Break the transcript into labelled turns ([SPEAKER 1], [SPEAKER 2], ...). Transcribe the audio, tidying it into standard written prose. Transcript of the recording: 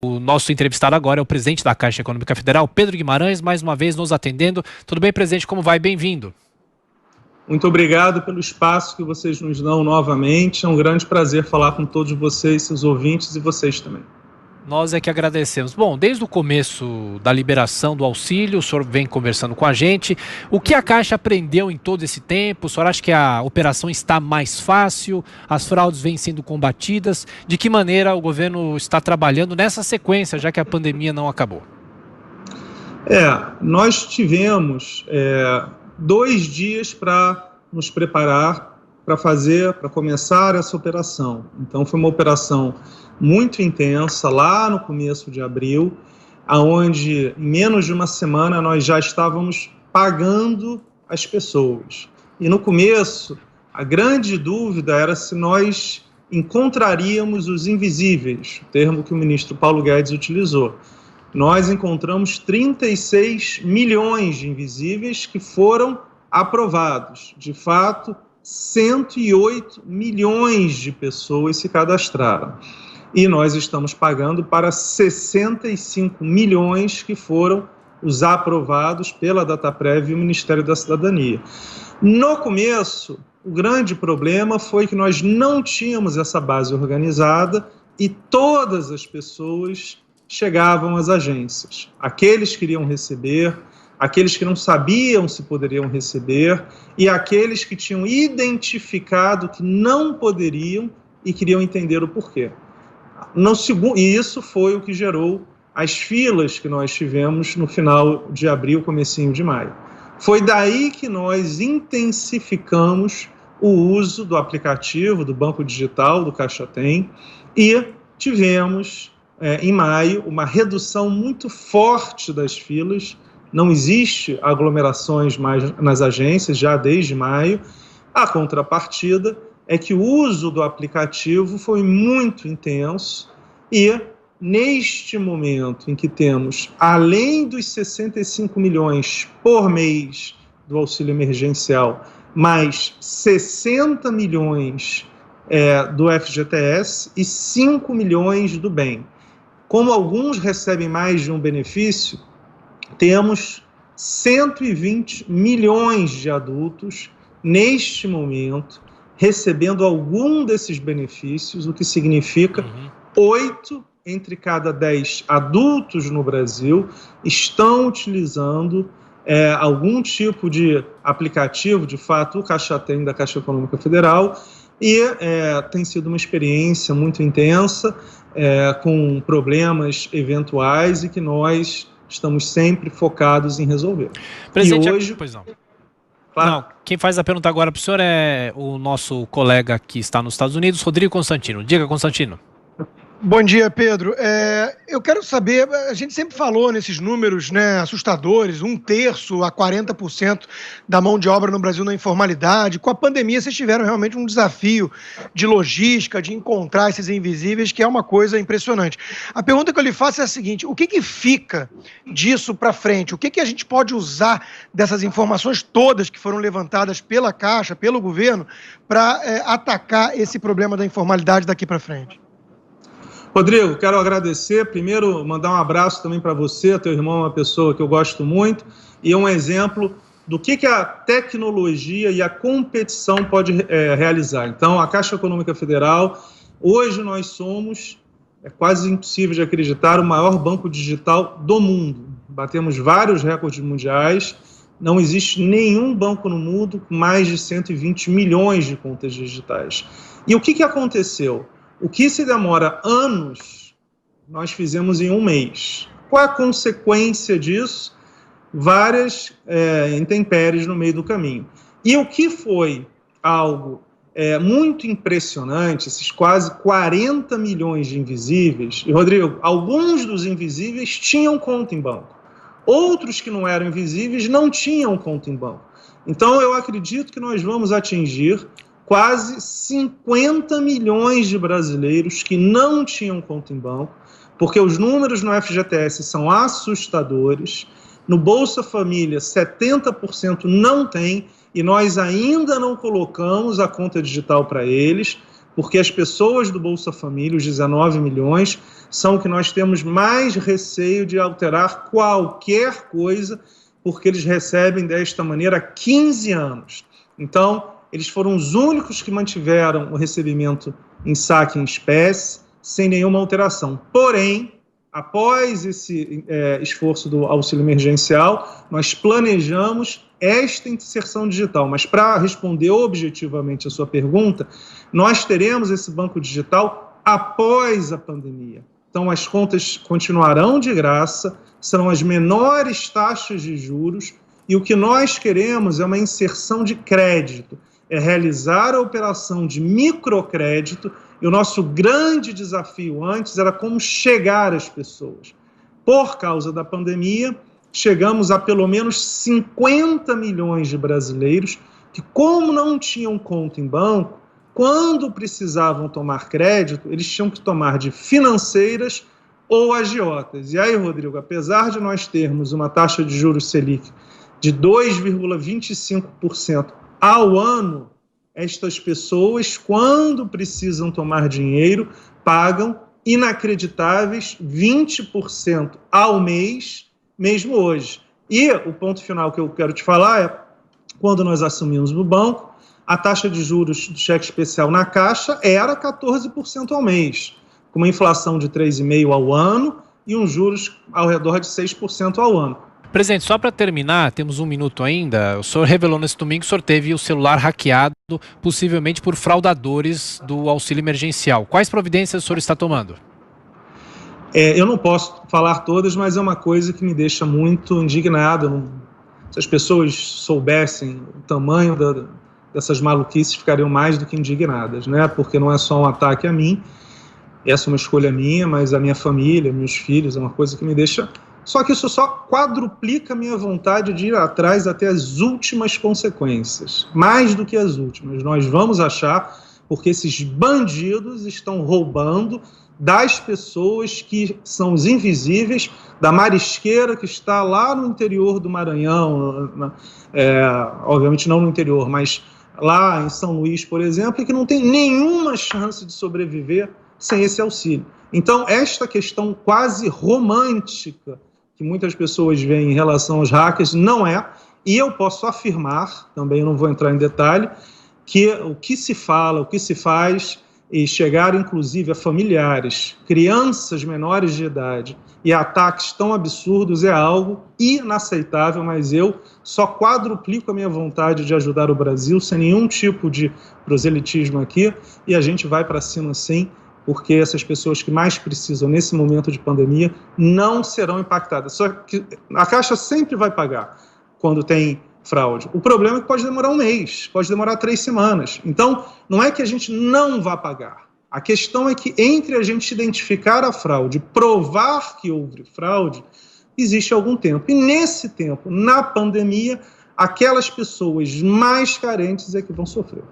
[SPEAKER 1] O nosso entrevistado agora é o presidente da Caixa Econômica Federal, Pedro Guimarães, mais uma vez nos atendendo. Tudo bem, presidente? Como vai? Bem-vindo.
[SPEAKER 2] Muito obrigado pelo espaço que vocês nos dão novamente. É um grande prazer falar com todos vocês, seus ouvintes e vocês também.
[SPEAKER 1] Nós é que agradecemos. Bom, desde o começo da liberação do auxílio, o senhor vem conversando com a gente. O que a Caixa aprendeu em todo esse tempo? O senhor acha que a operação está mais fácil? As fraudes vêm sendo combatidas? De que maneira o governo está trabalhando nessa sequência, já que a pandemia não acabou?
[SPEAKER 2] Nós tivemos 2 dias para nos preparar para começar essa operação. Então foi uma operação muito intensa lá no começo de abril, aonde em menos de uma semana nós já estávamos pagando as pessoas. E no começo, a grande dúvida era se nós encontraríamos os invisíveis, o termo que o ministro Paulo Guedes utilizou. Nós encontramos 36 milhões de invisíveis que foram aprovados. De fato, 108 milhões de pessoas se cadastraram. E nós estamos pagando para 65 milhões que foram os aprovados pela Dataprev e o Ministério da Cidadania. No começo, o grande problema foi que nós não tínhamos essa base organizada e todas as pessoas chegavam às agências. Aqueles que queriam receber, aqueles que não sabiam se poderiam receber e aqueles que tinham identificado que não poderiam e queriam entender o porquê. E isso foi o que gerou as filas que nós tivemos no final de abril, comecinho de maio. Foi daí que nós intensificamos o uso do aplicativo, do banco digital, do Caixa Tem, e tivemos, em maio, uma redução muito forte das filas. Não existe aglomerações mais nas agências, já desde maio. A contrapartida é que o uso do aplicativo foi muito intenso e, neste momento em que temos, além dos 65 milhões por mês do auxílio emergencial, mais 60 milhões do FGTS e 5 milhões do BEM. Como alguns recebem mais de um benefício, temos 120 milhões de adultos, neste momento, recebendo algum desses benefícios, o que significa 8 entre cada 10 adultos no Brasil estão utilizando algum tipo de aplicativo, de fato, o Caixa Tem da Caixa Econômica Federal, e tem sido uma experiência muito intensa, com problemas eventuais e que nós estamos sempre focados em resolver.
[SPEAKER 1] Presidente,
[SPEAKER 2] e hoje...
[SPEAKER 1] Pois não. Não, quem faz a pergunta agora para o senhor é o nosso colega que está nos Estados Unidos, Rodrigo Constantino. Diga, Constantino.
[SPEAKER 3] Bom dia, Pedro. Eu quero saber, a gente sempre falou nesses números, né, assustadores, 1/3 a 40% da mão de obra no Brasil na informalidade. Com a pandemia, vocês tiveram realmente um desafio de logística, de encontrar esses invisíveis, que é uma coisa impressionante. A pergunta que eu lhe faço é a seguinte: o que fica disso para frente? O que a gente pode usar dessas informações todas que foram levantadas pela Caixa, pelo governo, para atacar esse problema da informalidade daqui para frente?
[SPEAKER 2] Rodrigo, quero agradecer, primeiro mandar um abraço também para você, teu irmão é uma pessoa que eu gosto muito, e é um exemplo do que a tecnologia e a competição pode realizar. Então, a Caixa Econômica Federal, hoje nós somos, é quase impossível de acreditar, o maior banco digital do mundo. Batemos vários recordes mundiais, não existe nenhum banco no mundo com mais de 120 milhões de contas digitais. E o que aconteceu? O que se demora anos, nós fizemos em 1 mês. Qual é a consequência disso? Várias intempéries no meio do caminho. E o que foi algo muito impressionante, esses quase 40 milhões de invisíveis, e Rodrigo, alguns dos invisíveis tinham conta em banco, outros que não eram invisíveis não tinham conta em banco. Então eu acredito que nós vamos atingir quase 50 milhões de brasileiros que não tinham conta em banco, porque os números no FGTS são assustadores, no Bolsa Família 70% não tem, e nós ainda não colocamos a conta digital para eles, porque as pessoas do Bolsa Família, os 19 milhões, são o que nós temos mais receio de alterar qualquer coisa, porque eles recebem desta maneira há 15 anos. Então, eles foram os únicos que mantiveram o recebimento em saque em espécie, sem nenhuma alteração. Porém, após esse esforço do auxílio emergencial, nós planejamos esta inserção digital. Mas para responder objetivamente a sua pergunta, nós teremos esse banco digital após a pandemia. Então, as contas continuarão de graça, serão as menores taxas de juros, e o que nós queremos é uma inserção de crédito, é realizar a operação de microcrédito, e o nosso grande desafio antes era como chegar às pessoas. Por causa da pandemia, chegamos a pelo menos 50 milhões de brasileiros que, como não tinham conta em banco, quando precisavam tomar crédito, eles tinham que tomar de financeiras ou agiotas. E aí, Rodrigo, apesar de nós termos uma taxa de juros Selic de 2,25% ao ano, estas pessoas, quando precisam tomar dinheiro, pagam inacreditáveis 20% ao mês, mesmo hoje. E o ponto final que eu quero te falar é, quando nós assumimos no banco, a taxa de juros do cheque especial na Caixa era 14% ao mês, com uma inflação de 3,5% ao ano e uns juros ao redor de 6% ao ano.
[SPEAKER 1] Presidente, só para terminar, temos um minuto ainda. O senhor revelou nesse domingo que o senhor teve o celular hackeado, possivelmente por fraudadores do auxílio emergencial. Quais providências o senhor está tomando?
[SPEAKER 2] Eu não posso falar todas, mas é uma coisa que me deixa muito indignado. Se as pessoas soubessem o tamanho dessas maluquices, ficariam mais do que indignadas, né? Porque não é só um ataque a mim, essa é uma escolha minha, mas a minha família, meus filhos, é uma coisa que me deixa... Só que isso só quadruplica a minha vontade de ir atrás até as últimas consequências. Mais do que as últimas. Nós vamos achar, porque esses bandidos estão roubando das pessoas que são os invisíveis, da marisqueira que está lá no interior do Maranhão, obviamente não no interior, mas lá em São Luís, por exemplo, e que não tem nenhuma chance de sobreviver sem esse auxílio. Então, esta questão quase romântica que muitas pessoas veem em relação aos hackers, não é, e eu posso afirmar, também não vou entrar em detalhe, que o que se fala, o que se faz, e chegar inclusive a familiares, crianças menores de idade, e ataques tão absurdos é algo inaceitável, mas eu só quadruplico a minha vontade de ajudar o Brasil, sem nenhum tipo de proselitismo aqui, e a gente vai para cima sim, porque essas pessoas que mais precisam nesse momento de pandemia não serão impactadas. Só que a Caixa sempre vai pagar quando tem fraude. O problema é que pode demorar um mês, pode demorar 3 semanas. Então, não é que a gente não vá pagar. A questão é que entre a gente identificar a fraude, provar que houve fraude, existe algum tempo. E nesse tempo, na pandemia, aquelas pessoas mais carentes é que vão sofrer.